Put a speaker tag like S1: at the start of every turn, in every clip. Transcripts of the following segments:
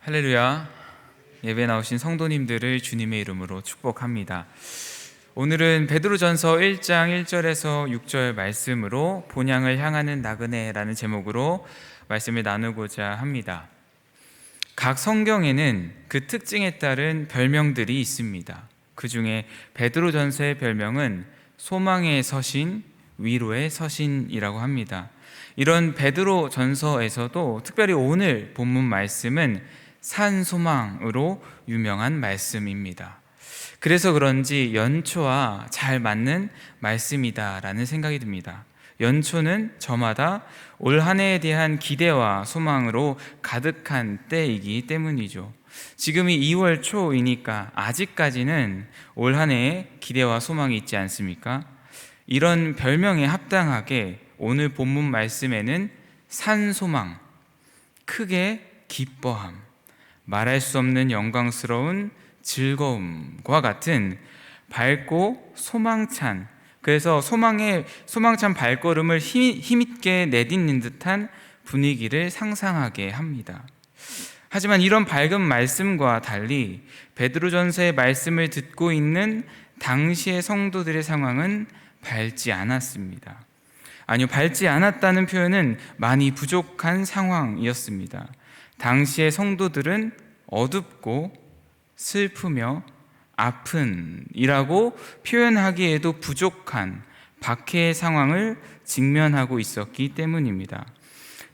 S1: 할렐루야. 예배 나오신 성도님들을 주님의 이름으로 축복합니다. 오늘은 베드로전서 1장 1절에서 6절 말씀으로 본향을 향하는 나그네라는 제목으로 말씀을 나누고자 합니다. 각 성경에는 그 특징에 따른 별명들이 있습니다. 그 중에 베드로전서의 별명은 소망의 서신, 위로의 서신이라고 합니다. 이런 베드로전서에서도 특별히 오늘 본문 말씀은 산소망으로 유명한 말씀입니다. 그래서 그런지 연초와 잘 맞는 말씀이다라는 생각이 듭니다. 연초는 저마다 올 한 해에 대한 기대와 소망으로 가득한 때이기 때문이죠. 지금이 2월 초이니까 아직까지는 올 한 해에 기대와 소망이 있지 않습니까? 이런 별명에 합당하게 오늘 본문 말씀에는 산소망, 크게 기뻐함, 말할 수 없는 영광스러운 즐거움과 같은 밝고 소망찬, 그래서 소망찬 발걸음을 힘있게 내딛는 듯한 분위기를 상상하게 합니다. 하지만 이런 밝은 말씀과 달리 베드로전서의 말씀을 듣고 있는 당시의 성도들의 상황은 밝지 않았습니다. 아니요, 밝지 않았다는 표현은 많이 부족한 상황이었습니다. 당시의 성도들은 어둡고 슬프며 아픈이라고 표현하기에도 부족한 박해의 상황을 직면하고 있었기 때문입니다.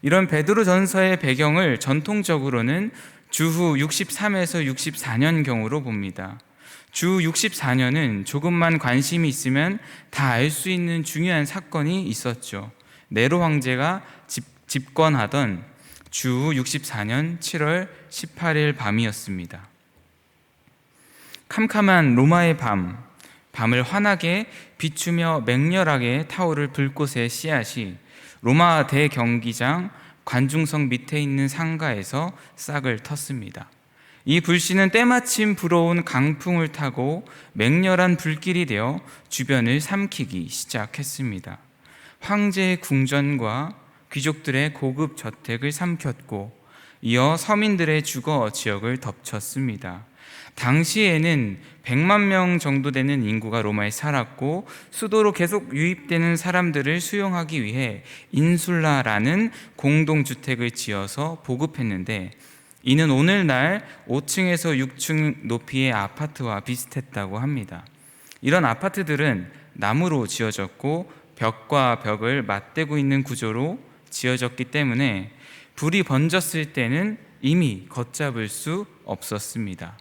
S1: 이런 베드로전서의 배경을 전통적으로는 주후 63에서 64년경으로 봅니다. 주 64년은 조금만 관심이 있으면 다 알 수 있는 중요한 사건이 있었죠. 네로 황제가 집권하던 주 64년 7월 18일 밤이었습니다. 캄캄한 로마의 밤을 환하게 비추며 맹렬하게 타오를 불꽃의 씨앗이 로마 대경기장 관중석 밑에 있는 상가에서 싹을 텄습니다. 이 불씨는 때마침 불어온 강풍을 타고 맹렬한 불길이 되어 주변을 삼키기 시작했습니다. 황제의 궁전과 귀족들의 고급 저택을 삼켰고 이어 서민들의 주거 지역을 덮쳤습니다. 당시에는 100만 명 정도 되는 인구가 로마에 살았고 수도로 계속 유입되는 사람들을 수용하기 위해 인술라라는 공동주택을 지어서 보급했는데 이는 오늘날 5층에서 6층 높이의 아파트와 비슷했다고 합니다. 이런 아파트들은 나무로 지어졌고 벽과 벽을 맞대고 있는 구조로 지어졌기 때문에 불이 번졌을 때는 이미 걷잡을 수 없었습니다.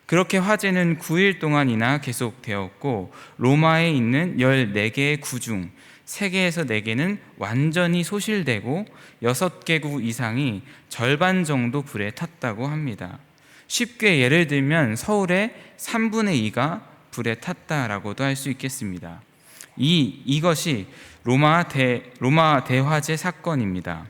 S1: 그렇게 화재는 9일 동안이나 계속되었고 로마에 있는 14개의 구 중 3개에서 4개는 완전히 소실되고 6개국 이상이 절반 정도 불에 탔다고 합니다. 쉽게 예를 들면 서울의 3분의 2가 불에 탔다라고도 할 수 있겠습니다. 이것이 로마 대화재 사건입니다.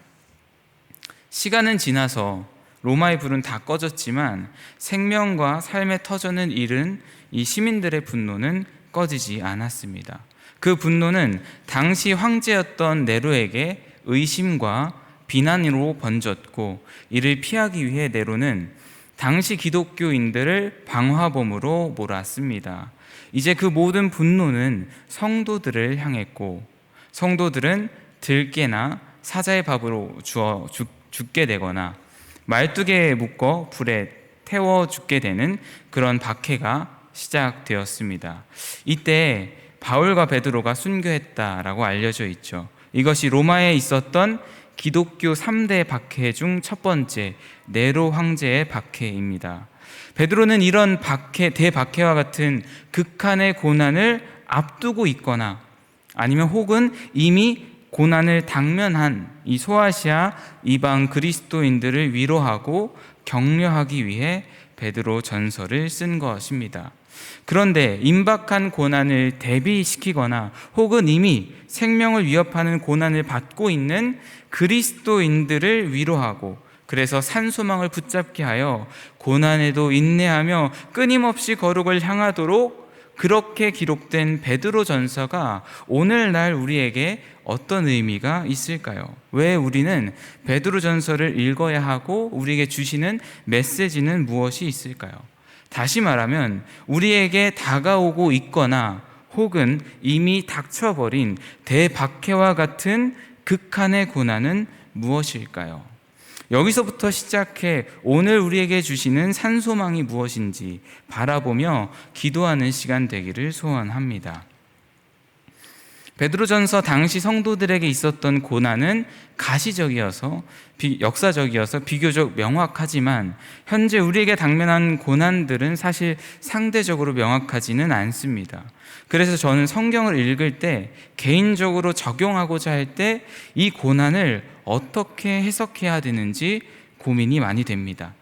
S1: 시간은 지나서 로마의 불은 다 꺼졌지만 생명과 삶의 터전을 잃은 이 시민들의 분노는 꺼지지 않았습니다. 그 분노는 당시 황제였던 네로에게 의심과 비난으로 번졌고 이를 피하기 위해 네로는 당시 기독교인들을 방화범으로 몰았습니다. 이제 그 모든 분노는 성도들을 향했고 성도들은 들깨나 사자의 밥으로 죽게 되거나 말뚝에 묶어 불에 태워 죽게 되는 그런 박해가 시작되었습니다. 이때 바울과 베드로가 순교했다라고 알려져 있죠. 이것이 로마에 있었던 기독교 3대 박해 중 첫 번째 네로 황제의 박해입니다. 베드로는 이런 대박해와 같은 극한의 고난을 앞두고 있거나 아니면 혹은 이미 고난을 당면한 이 소아시아 이방 그리스도인들을 위로하고 격려하기 위해 베드로 전서를 쓴 것입니다. 그런데 임박한 고난을 대비시키거나 혹은 이미 생명을 위협하는 고난을 받고 있는 그리스도인들을 위로하고 그래서 산소망을 붙잡게 하여 고난에도 인내하며 끊임없이 거룩을 향하도록 그렇게 기록된 베드로전서가 오늘날 우리에게 어떤 의미가 있을까요? 왜 우리는 베드로전서를 읽어야 하고 우리에게 주시는 메시지는 무엇이 있을까요? 다시 말하면 우리에게 다가오고 있거나 혹은 이미 닥쳐버린 대박해와 같은 극한의 고난은 무엇일까요? 여기서부터 시작해 오늘 우리에게 주시는 산소망이 무엇인지 바라보며 기도하는 시간 되기를 소원합니다. 베드로전서 당시 성도들에게 있었던 고난은 가시적이어서 역사적이어서 비교적 명확하지만 현재 우리에게 당면한 고난들은 사실 상대적으로 명확하지는 않습니다. 그래서 저는 성경을 읽을 때 개인적으로 적용하고자 할 때 이 고난을 어떻게 해석해야 되는지 고민이 많이 됩니다.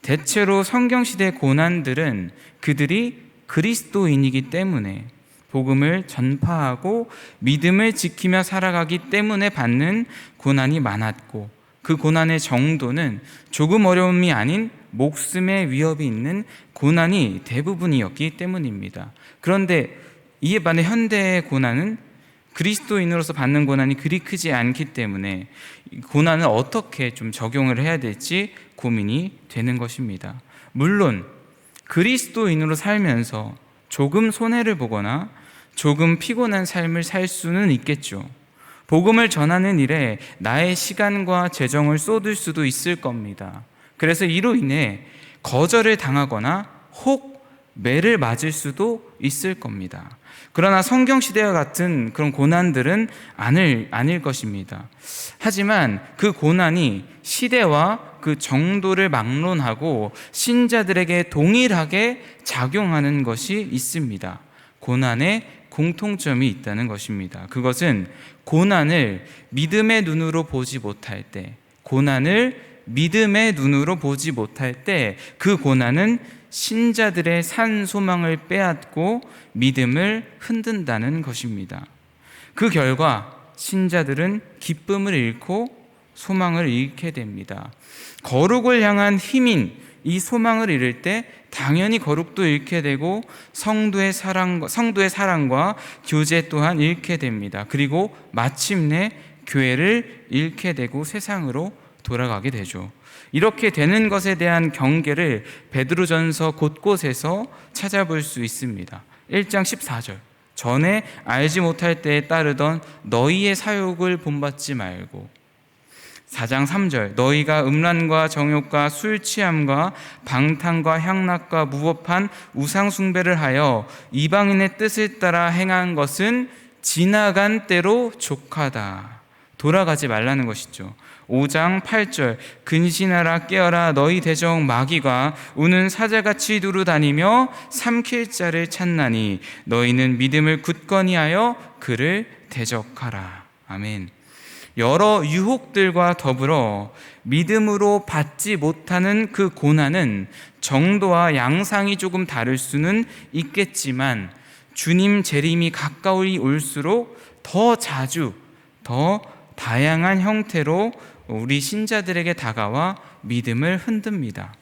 S1: 대체로 성경시대 고난들은 그들이 그리스도인이기 때문에 복음을 전파하고 믿음을 지키며 살아가기 때문에 받는 고난이 많았고 그 고난의 정도는 조금 어려움이 아닌 목숨의 위협이 있는 고난이 대부분이었기 때문입니다. 그런데 이에 반해 현대의 고난은 그리스도인으로서 받는 고난이 그리 크지 않기 때문에 고난을 어떻게 좀 적용을 해야 될지 고민이 되는 것입니다. 물론 그리스도인으로 살면서 조금 손해를 보거나 조금 피곤한 삶을 살 수는 있겠죠. 복음을 전하는 일에 나의 시간과 재정을 쏟을 수도 있을 겁니다. 그래서 이로 인해 거절을 당하거나 혹 매를 맞을 수도 있을 겁니다. 그러나 성경시대와 같은 그런 고난들은 아닐 것입니다. 하지만 그 고난이 시대와 그 정도를 막론하고 신자들에게 동일하게 작용하는 것이 있습니다. 고난에 공통점이 있다는 것입니다. 그것은 고난을 믿음의 눈으로 보지 못할 때, 그 고난은 신자들의 산 소망을 빼앗고 믿음을 흔든다는 것입니다. 그 결과 신자들은 기쁨을 잃고 소망을 잃게 됩니다. 거룩을 향한 힘인 이 소망을 잃을 때 당연히 거룩도 잃게 되고 성도의 사랑과 교제 또한 잃게 됩니다. 그리고 마침내 교회를 잃게 되고 세상으로 돌아가게 되죠. 이렇게 되는 것에 대한 경계를 베드로전서 곳곳에서 찾아볼 수 있습니다. 1장 14절 전에 알지 못할 때에 따르던 너희의 사욕을 본받지 말고 4장 3절 너희가 음란과 정욕과 술 취함과 방탕과 향락과 무법한 우상 숭배를 하여 이방인의 뜻을 따라 행한 것은 지나간 때로 족하다. 돌아가지 말라는 것이죠. 5장 8절 근신하라 깨어라 너희 대적 마귀가 우는 사자같이 두루다니며 삼킬 자를 찾나니 너희는 믿음을 굳건히 하여 그를 대적하라. 아멘. 여러 유혹들과 더불어 믿음으로 받지 못하는 그 고난은 정도와 양상이 조금 다를 수는 있겠지만 주님 재림이 가까이 올수록 더 자주 더 다양한 형태로 우리 신자들에게 다가와 믿음을 흔듭니다.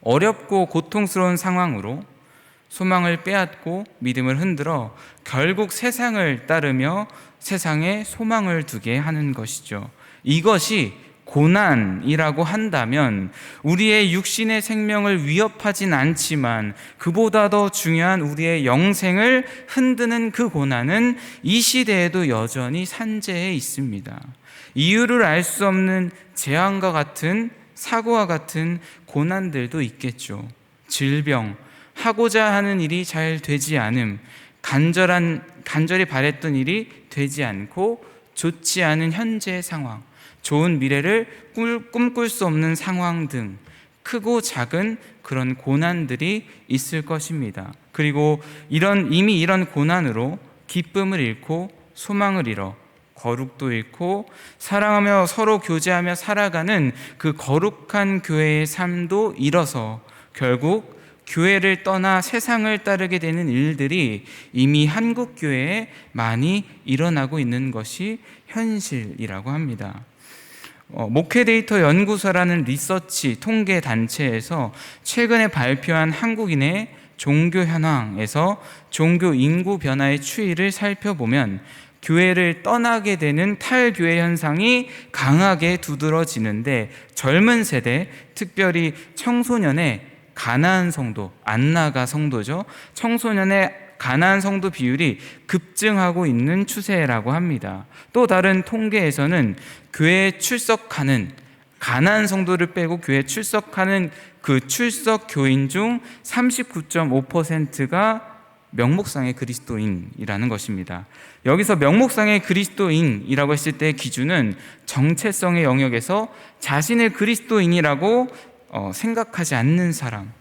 S1: 어렵고 고통스러운 상황으로 소망을 빼앗고 믿음을 흔들어 결국 세상을 따르며 세상에 소망을 두게 하는 것이죠. 이것이 고난이라고 한다면 우리의 육신의 생명을 위협하진 않지만 그보다 더 중요한 우리의 영생을 흔드는 그 고난은 이 시대에도 여전히 산재해 있습니다. 이유를 알 수 없는 재앙과 같은 사고와 같은 고난들도 있겠죠. 질병, 하고자 하는 일이 잘 되지 않음, 간절히 바랬던 일이 되지 않고 좋지 않은 현재의 상황, 좋은 미래를 꿈꿀 수 없는 상황 등 크고 작은 그런 고난들이 있을 것입니다. 그리고 이미 이런 고난으로 기쁨을 잃고 소망을 잃어 거룩도 잃고 사랑하며 서로 교제하며 살아가는 그 거룩한 교회의 삶도 잃어서 결국 교회를 떠나 세상을 따르게 되는 일들이 이미 한국 교회에 많이 일어나고 있는 것이 현실이라고 합니다. 목회 데이터 연구소라는 리서치 통계 단체에서 최근에 발표한 한국인의 종교 현황에서 종교 인구 변화의 추이를 살펴보면 교회를 떠나게 되는 탈교회 현상이 강하게 두드러지는데, 젊은 세대, 특별히 청소년의 가나안 성도, 안나가 성도죠. 청소년의 가나안 성도 비율이 급증하고 있는 추세라고 합니다. 또 다른 통계에서는 교회에 출석하는, 가나안 성도를 빼고 교회에 출석하는 그 출석 교인 중 39.5%가 명목상의 그리스도인이라는 것입니다. 여기서 명목상의 그리스도인이라고 했을 때 기준은 정체성의 영역에서 자신을 그리스도인이라고 생각하지 않는 사람,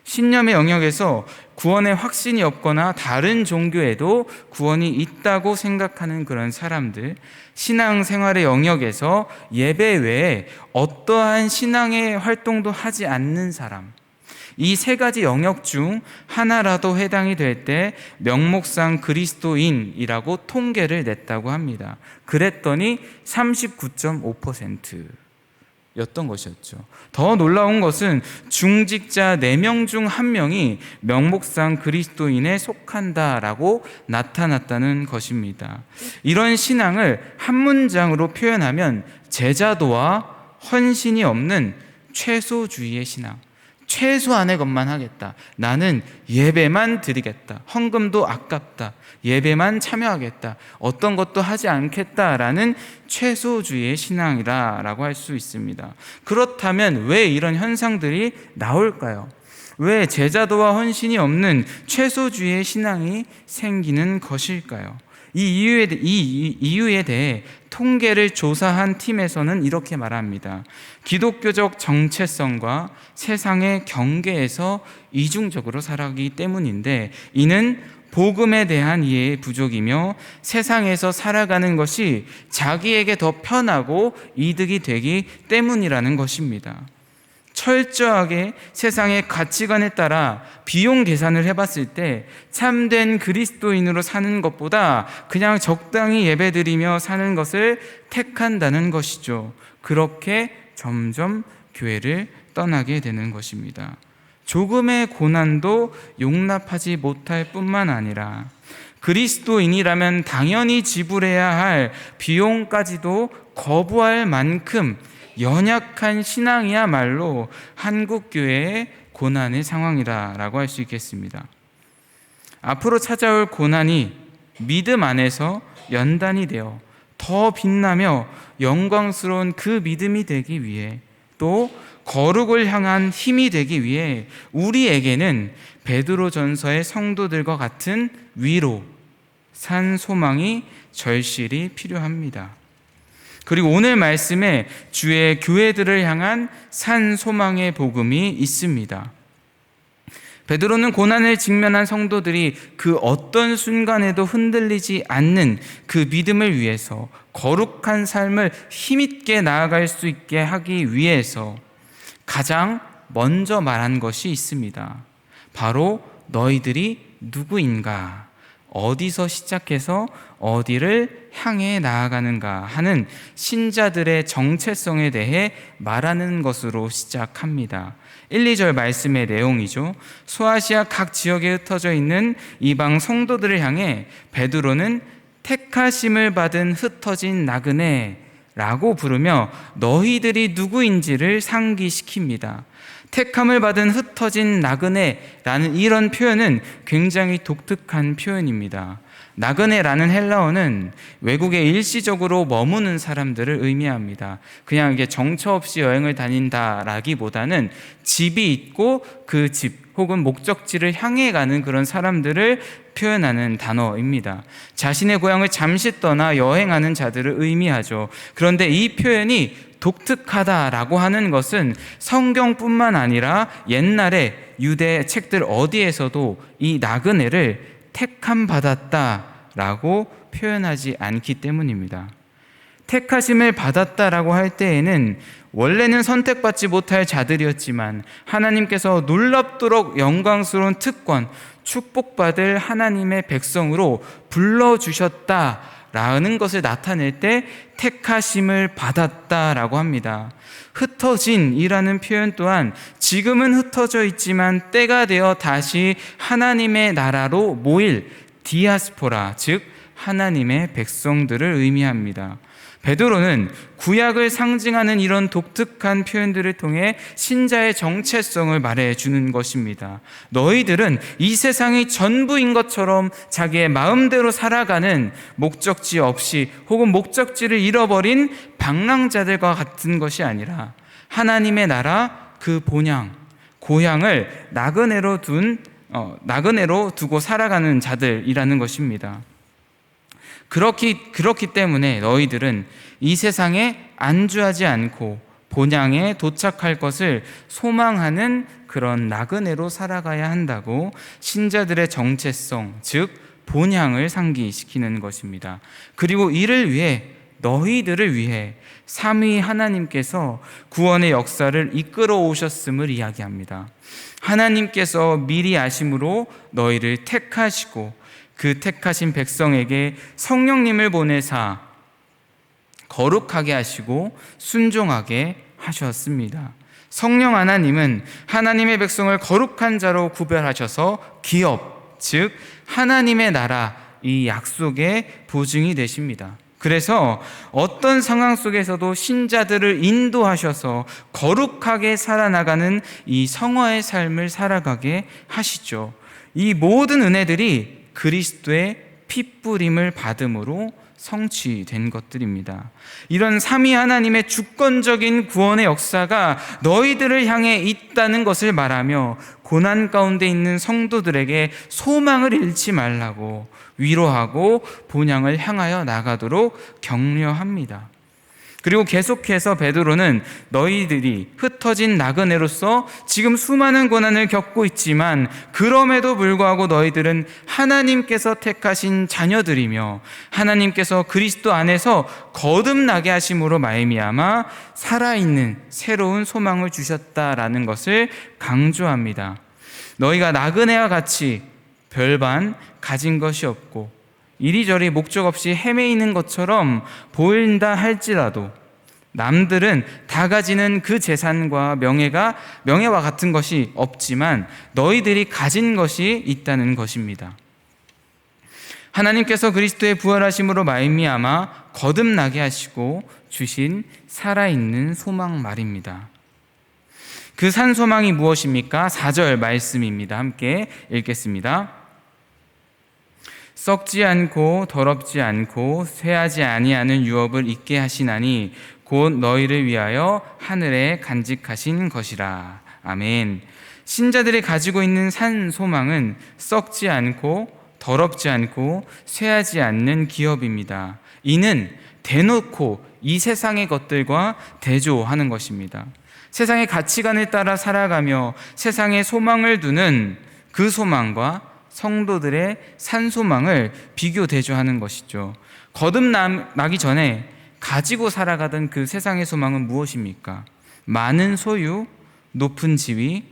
S1: 신념의 영역에서 구원의 확신이 없거나 다른 종교에도 구원이 있다고 생각하는 그런 사람들, 신앙생활의 영역에서 예배 외에 어떠한 신앙의 활동도 하지 않는 사람, 이 세 가지 영역 중 하나라도 해당이 될 때 명목상 그리스도인이라고 통계를 냈다고 합니다. 그랬더니 39.5%였던 것이었죠. 더 놀라운 것은 중직자 4명 중 1명이 명목상 그리스도인에 속한다라고 나타났다는 것입니다. 이런 신앙을 한 문장으로 표현하면 제자도와 헌신이 없는 최소주의의 신앙, 최소한의 것만 하겠다, 나는 예배만 드리겠다, 헌금도 아깝다, 예배만 참여하겠다, 어떤 것도 하지 않겠다라는 최소주의의 신앙이라고 할 수 있습니다. 그렇다면 왜 이런 현상들이 나올까요? 왜 제자도와 헌신이 없는 최소주의의 신앙이 생기는 것일까요? 이 이유에 대해 통계를 조사한 팀에서는 이렇게 말합니다. 기독교적 정체성과 세상의 경계에서 이중적으로 살아가기 때문인데, 이는 복음에 대한 이해의 부족이며 세상에서 살아가는 것이 자기에게 더 편하고 이득이 되기 때문이라는 것입니다. 철저하게 세상의 가치관에 따라 비용 계산을 해봤을 때 참된 그리스도인으로 사는 것보다 그냥 적당히 예배드리며 사는 것을 택한다는 것이죠. 그렇게 점점 교회를 떠나게 되는 것입니다. 조금의 고난도 용납하지 못할 뿐만 아니라 그리스도인이라면 당연히 지불해야 할 비용까지도 거부할 만큼 연약한 신앙이야말로 한국교회의 고난의 상황이라고 할 수 있겠습니다. 앞으로 찾아올 고난이 믿음 안에서 연단이 되어 더 빛나며 영광스러운 그 믿음이 되기 위해, 또 거룩을 향한 힘이 되기 위해 우리에게는 베드로전서의 성도들과 같은 위로, 산 소망이 절실히 필요합니다. 그리고 오늘 말씀에 주의 교회들을 향한 산 소망의 복음이 있습니다. 베드로는 고난을 직면한 성도들이 그 어떤 순간에도 흔들리지 않는 그 믿음을 위해서, 거룩한 삶을 힘있게 나아갈 수 있게 하기 위해서 가장 먼저 말한 것이 있습니다. 바로 너희들이 누구인가, 어디서 시작해서 어디를 향해 나아가는가 하는 신자들의 정체성에 대해 말하는 것으로 시작합니다. 1, 2절 말씀의 내용이죠. 소아시아 각 지역에 흩어져 있는 이방 성도들을 향해 베드로는 택하심을 받은 흩어진 나그네라고 부르며 너희들이 누구인지를 상기시킵니다. 택함을 받은 흩어진 나그네라는 이런 표현은 굉장히 독특한 표현입니다. 나그네라는 헬라어는 외국에 일시적으로 머무는 사람들을 의미합니다. 그냥 이게 정처 없이 여행을 다닌다라기보다는 집이 있고 그 집 혹은 목적지를 향해 가는 그런 사람들을 표현하는 단어입니다. 자신의 고향을 잠시 떠나 여행하는 자들을 의미하죠. 그런데 이 표현이 독특하다라고 하는 것은 성경뿐만 아니라 옛날에 유대 책들 어디에서도 이 나그네를 택함 받았다라고 표현하지 않기 때문입니다. 택하심을 받았다라고 할 때에는 원래는 선택받지 못할 자들이었지만 하나님께서 놀랍도록 영광스러운 특권, 축복받을 하나님의 백성으로 불러주셨다라고 라는 것을 나타낼 때 택하심을 받았다라고 합니다. 흩어진이라는 표현 또한 지금은 흩어져 있지만 때가 되어 다시 하나님의 나라로 모일 디아스포라, 즉 하나님의 백성들을 의미합니다. 베드로는 구약을 상징하는 이런 독특한 표현들을 통해 신자의 정체성을 말해주는 것입니다. 너희들은 이 세상이 전부인 것처럼 자기의 마음대로 살아가는 목적지 없이 혹은 목적지를 잃어버린 방랑자들과 같은 것이 아니라 하나님의 나라 그 본향, 고향을 나그네로 두고 살아가는 자들이라는 것입니다. 그렇기 때문에 너희들은 이 세상에 안주하지 않고 본향에 도착할 것을 소망하는 그런 나그네로 살아가야 한다고 신자들의 정체성, 즉 본향을 상기시키는 것입니다. 그리고 이를 위해 너희들을 위해 삼위 하나님께서 구원의 역사를 이끌어 오셨음을 이야기합니다. 하나님께서 미리 아심으로 너희를 택하시고 그 택하신 백성에게 성령님을 보내사 거룩하게 하시고 순종하게 하셨습니다. 성령 하나님은 하나님의 백성을 거룩한 자로 구별하셔서 기업, 즉 하나님의 나라, 이 약속의 보증이 되십니다. 그래서 어떤 상황 속에서도 신자들을 인도하셔서 거룩하게 살아나가는 이 성화의 삶을 살아가게 하시죠. 이 모든 은혜들이 그리스도의 핏부림을 받음으로 성취된 것들입니다. 이런 삼위 하나님의 주권적인 구원의 역사가 너희들을 향해 있다는 것을 말하며 고난 가운데 있는 성도들에게 소망을 잃지 말라고 위로하고 본향을 향하여 나가도록 격려합니다. 그리고 계속해서 베드로는 너희들이 흩어진 나그네로서 지금 수많은 고난을 겪고 있지만 그럼에도 불구하고 너희들은 하나님께서 택하신 자녀들이며 하나님께서 그리스도 안에서 거듭나게 하심으로 말미암아 살아있는 새로운 소망을 주셨다라는 것을 강조합니다. 너희가 나그네와 같이 별반 가진 것이 없고 이리저리 목적 없이 헤매이는 것처럼 보인다 할지라도 남들은 다 가지는 그 재산과 명예와 같은 것이 없지만 너희들이 가진 것이 있다는 것입니다. 하나님께서 그리스도의 부활하심으로 말미암아 거듭나게 하시고 주신 살아있는 소망 말입니다. 그 산 소망이 무엇입니까? 4절 말씀입니다. 함께 읽겠습니다. 썩지 않고 더럽지 않고 쇠하지 아니하는 유업을 있게 하시나니 곧 너희를 위하여 하늘에 간직하신 것이라. 아멘. 신자들이 가지고 있는 산 소망은 썩지 않고 더럽지 않고 쇠하지 않는 기업입니다. 이는 대놓고 이 세상의 것들과 대조하는 것입니다. 세상의 가치관을 따라 살아가며 세상에 소망을 두는 그 소망과 성도들의 산소망을 비교 대조하는 것이죠. 거듭나기 전에 가지고 살아가던 그 세상의 소망은 무엇입니까? 많은 소유, 높은 지위,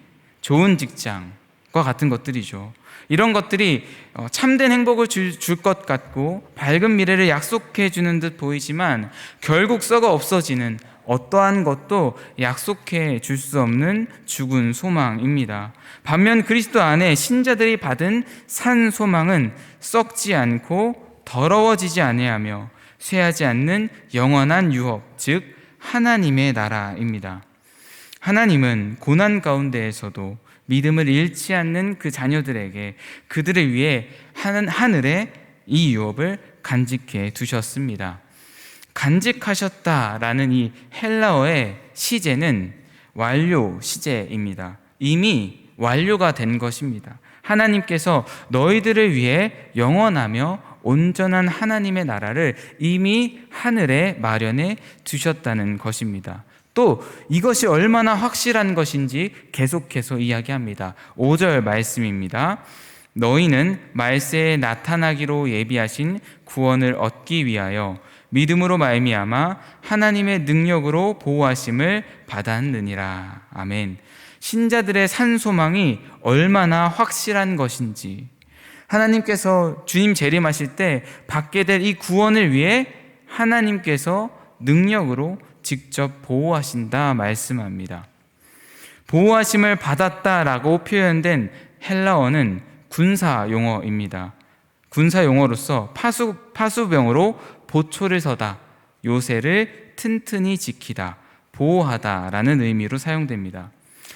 S1: 좋은 직장과 같은 것들이죠. 이런 것들이 참된 행복을 줄 것 같고 밝은 미래를 약속해 주는 듯 보이지만 결국 썩어 없어지는 어떠한 것도 약속해 줄 수 없는 죽은 소망입니다. 반면 그리스도 안에 신자들이 받은 산 소망은 썩지 않고 더러워지지 아니하며 쇠하지 않는 영원한 유업, 즉 하나님의 나라입니다. 하나님은 고난 가운데에서도 믿음을 잃지 않는 그 자녀들에게 그들을 위해 하늘에 이 유업을 간직해 두셨습니다. 간직하셨다라는 이 헬라어의 시제는 완료 시제입니다. 이미 완료가 된 것입니다. 하나님께서 너희들을 위해 영원하며 온전한 하나님의 나라를 이미 하늘에 마련해 두셨다는 것입니다. 또 이것이 얼마나 확실한 것인지 계속해서 이야기합니다. 5절 말씀입니다. 너희는 말세에 나타나기로 예비하신 구원을 얻기 위하여 믿음으로 말미암아 하나님의 능력으로 보호하심을 받았느니라. 아멘. 신자들의 산 소망이 얼마나 확실한 것인지, 하나님께서 주님 재림하실 때 받게 될 이 구원을 위해 하나님께서 능력으로 직접 보호하신다 말씀합니다. 보호하심을 받았다라고 표현된 헬라어는 군사 용어입니다. 군사 용어로서 파수병으로 보초를 서다, 요새를 튼튼히 지키다, 보호하다라는 의미로 사용됩니다.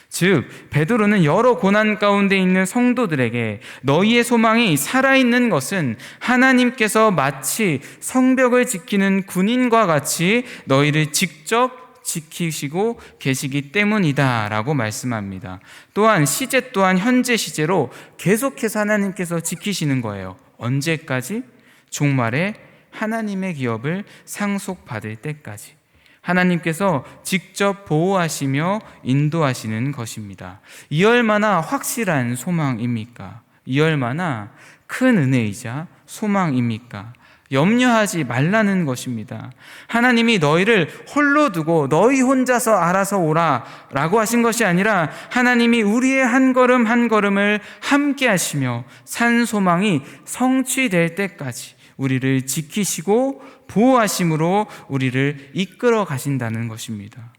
S1: 즉 베드로는 여러 고난 가운데 있는 성도들에게 너희의 소망이 살아있는 것은 하나님께서 마치 성벽을 지키는 군인과 같이 너희를 직접 지키시고 계시기 때문이다 라고 말씀합니다. 또한 시제 또한 현재 시제로 계속해서 하나님께서 지키시는 거예요. 언제까지? 종말에 하나님의 기업을 상속받을 때까지 하나님께서 직접 보호하시며 인도하시는 것입니다. 이 얼마나 확실한 소망입니까? 이 얼마나 큰 은혜이자 소망입니까? 염려하지 말라는 것입니다. 하나님이 너희를 홀로 두고 너희 혼자서 알아서 오라 라고 하신 것이 아니라 하나님이 우리의 한 걸음 한 걸음을 함께 하시며 산 소망이 성취될 때까지 우리를 지키시고 보호하심으로 우리를 이끌어 가신다는 것입니다.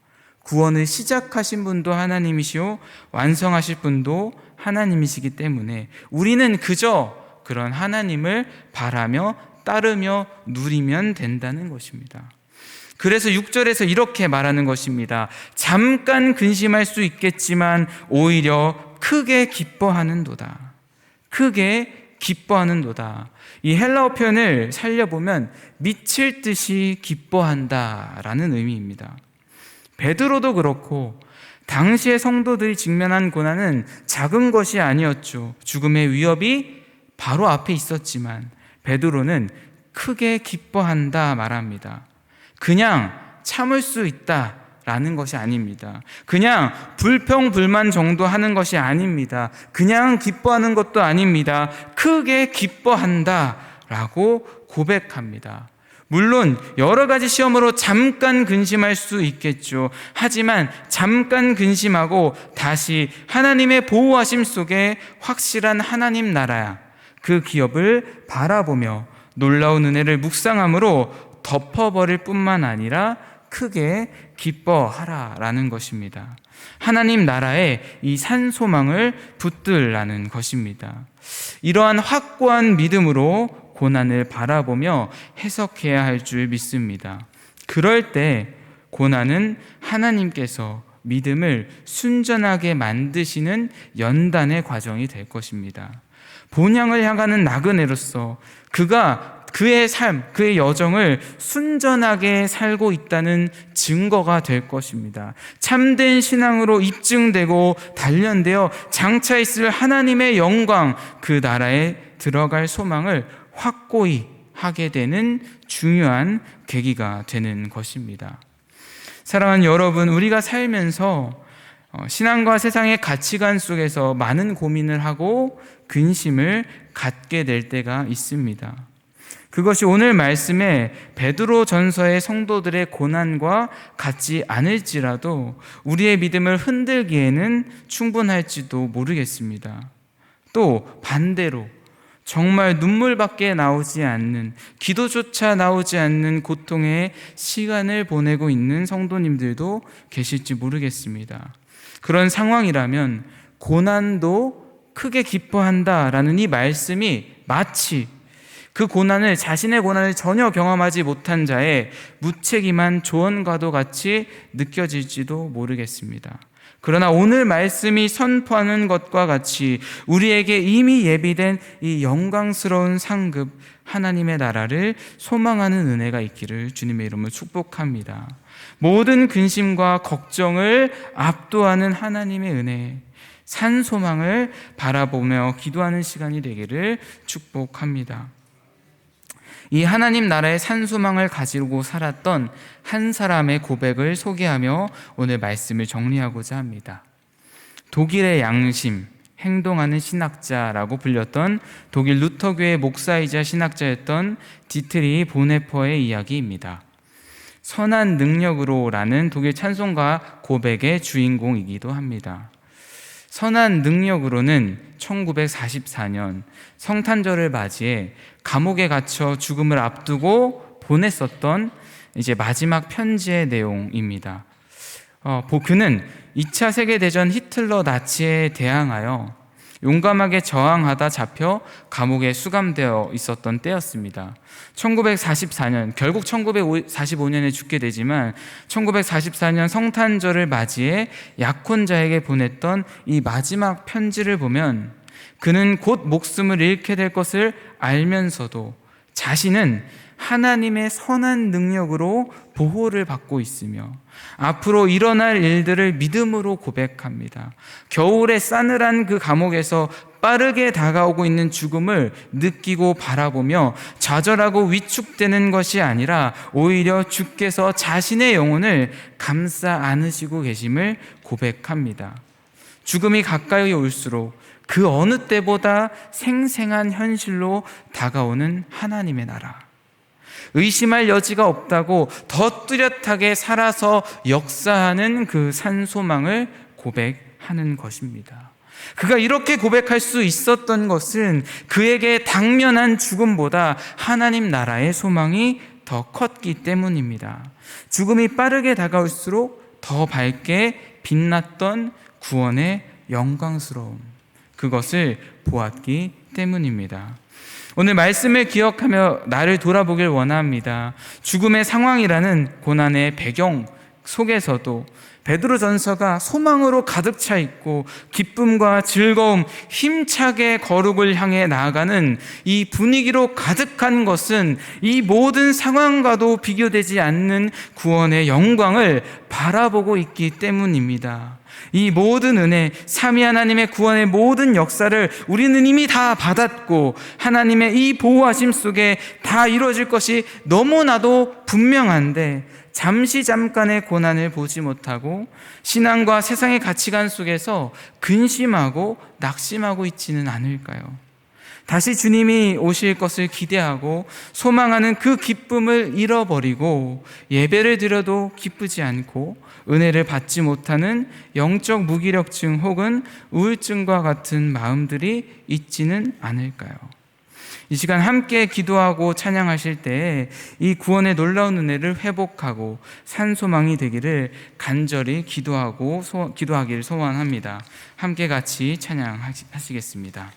S1: 구원을 시작하신 분도 하나님이시오 완성하실 분도 하나님이시기 때문에 우리는 그저 그런 하나님을 바라며 따르며 누리면 된다는 것입니다. 그래서 6절에서 이렇게 말하는 것입니다. 잠깐 근심할 수 있겠지만 오히려 크게 기뻐하는도다. 크게 기뻐하는도다. 이 헬라어 표현을 살려보면 미칠 듯이 기뻐한다라는 의미입니다. 베드로도 그렇고 당시의 성도들이 직면한 고난은 작은 것이 아니었죠. 죽음의 위협이 바로 앞에 있었지만 베드로는 크게 기뻐한다 말합니다. 그냥 참을 수 있다라는 것이 아닙니다. 그냥 불평불만 정도 하는 것이 아닙니다. 그냥 기뻐하는 것도 아닙니다. 크게 기뻐한다라고 고백합니다. 물론 여러 가지 시험으로 잠깐 근심할 수 있겠죠. 하지만 잠깐 근심하고 다시 하나님의 보호하심 속에 확실한 하나님 나라야 그 기업을 바라보며 놀라운 은혜를 묵상함으로 덮어버릴 뿐만 아니라 크게 기뻐하라라는 것입니다. 하나님 나라의 이 산 소망을 붙들라는 것입니다. 이러한 확고한 믿음으로 고난을 바라보며 해석해야 할 줄 믿습니다. 그럴 때 고난은 하나님께서 믿음을 순전하게 만드시는 연단의 과정이 될 것입니다. 본향을 향하는 나그네로서 그가 그의 삶, 그의 여정을 순전하게 살고 있다는 증거가 될 것입니다. 참된 신앙으로 입증되고 단련되어 장차 있을 하나님의 영광, 그 나라에 들어갈 소망을 확고히 하게 되는 중요한 계기가 되는 것입니다. 사랑하는 여러분, 우리가 살면서 신앙과 세상의 가치관 속에서 많은 고민을 하고 근심을 갖게 될 때가 있습니다. 그것이 오늘 말씀에 베드로 전서의 성도들의 고난과 같지 않을지라도 우리의 믿음을 흔들기에는 충분할지도 모르겠습니다. 또 반대로 정말 눈물밖에 나오지 않는, 기도조차 나오지 않는 고통의 시간을 보내고 있는 성도님들도 계실지 모르겠습니다. 그런 상황이라면 고난도 크게 기뻐한다라는 이 말씀이 마치 그 고난을, 자신의 고난을 전혀 경험하지 못한 자의 무책임한 조언과도 같이 느껴질지도 모르겠습니다. 그러나 오늘 말씀이 선포하는 것과 같이 우리에게 이미 예비된 이 영광스러운 상급 하나님의 나라를 소망하는 은혜가 있기를 주님의 이름으로 축복합니다. 모든 근심과 걱정을 압도하는 하나님의 은혜, 산 소망을 바라보며 기도하는 시간이 되기를 축복합니다. 이 하나님 나라의 산 소망을 가지고 살았던 한 사람의 고백을 소개하며 오늘 말씀을 정리하고자 합니다. 독일의 양심, 행동하는 신학자라고 불렸던 독일 루터교의 목사이자 신학자였던 디트리 보네퍼의 이야기입니다. 선한 능력으로라는 독일 찬송가 고백의 주인공이기도 합니다. 선한 능력으로는 1944년 성탄절을 맞이해 감옥에 갇혀 죽음을 앞두고 보냈었던 이제 마지막 편지의 내용입니다. 그는 2차 세계대전 히틀러 나치에 대항하여 용감하게 저항하다 잡혀 감옥에 수감되어 있었던 때였습니다. 1944년, 결국 1945년에 죽게 되지만 1944년 성탄절을 맞이해 약혼자에게 보냈던 이 마지막 편지를 보면 그는 곧 목숨을 잃게 될 것을 알면서도 자신은 하나님의 선한 능력으로 보호를 받고 있으며 앞으로 일어날 일들을 믿음으로 고백합니다. 겨울에 싸늘한 그 감옥에서 빠르게 다가오고 있는 죽음을 느끼고 바라보며 좌절하고 위축되는 것이 아니라 오히려 주께서 자신의 영혼을 감싸 안으시고 계심을 고백합니다. 죽음이 가까이 올수록 그 어느 때보다 생생한 현실로 다가오는 하나님의 나라, 의심할 여지가 없다고 더 뚜렷하게 살아서 역사하는 그 산소망을 고백하는 것입니다. 그가 이렇게 고백할 수 있었던 것은 그에게 당면한 죽음보다 하나님 나라의 소망이 더 컸기 때문입니다. 죽음이 빠르게 다가올수록 더 밝게 빛났던 구원의 영광스러움, 그것을 보았기 때문입니다. 오늘 말씀을 기억하며 나를 돌아보길 원합니다. 죽음의 상황이라는 고난의 배경 속에서도 베드로전서가 소망으로 가득 차 있고 기쁨과 즐거움, 힘차게 거룩을 향해 나아가는 이 분위기로 가득한 것은 이 모든 상황과도 비교되지 않는 구원의 영광을 바라보고 있기 때문입니다. 이 모든 은혜, 삼위 하나님의 구원의 모든 역사를 우리는 이미 다 받았고 하나님의 이 보호하심 속에 다 이루어질 것이 너무나도 분명한데 잠깐의 고난을 보지 못하고 신앙과 세상의 가치관 속에서 근심하고 낙심하고 있지는 않을까요? 다시 주님이 오실 것을 기대하고 소망하는 그 기쁨을 잃어버리고 예배를 드려도 기쁘지 않고 은혜를 받지 못하는 영적 무기력증 혹은 우울증과 같은 마음들이 있지는 않을까요? 이 시간 함께 기도하고 찬양하실 때에 이 구원의 놀라운 은혜를 회복하고 산소망이 되기를 간절히 기도하기를 소원합니다. 함께 같이 찬양하시겠습니다.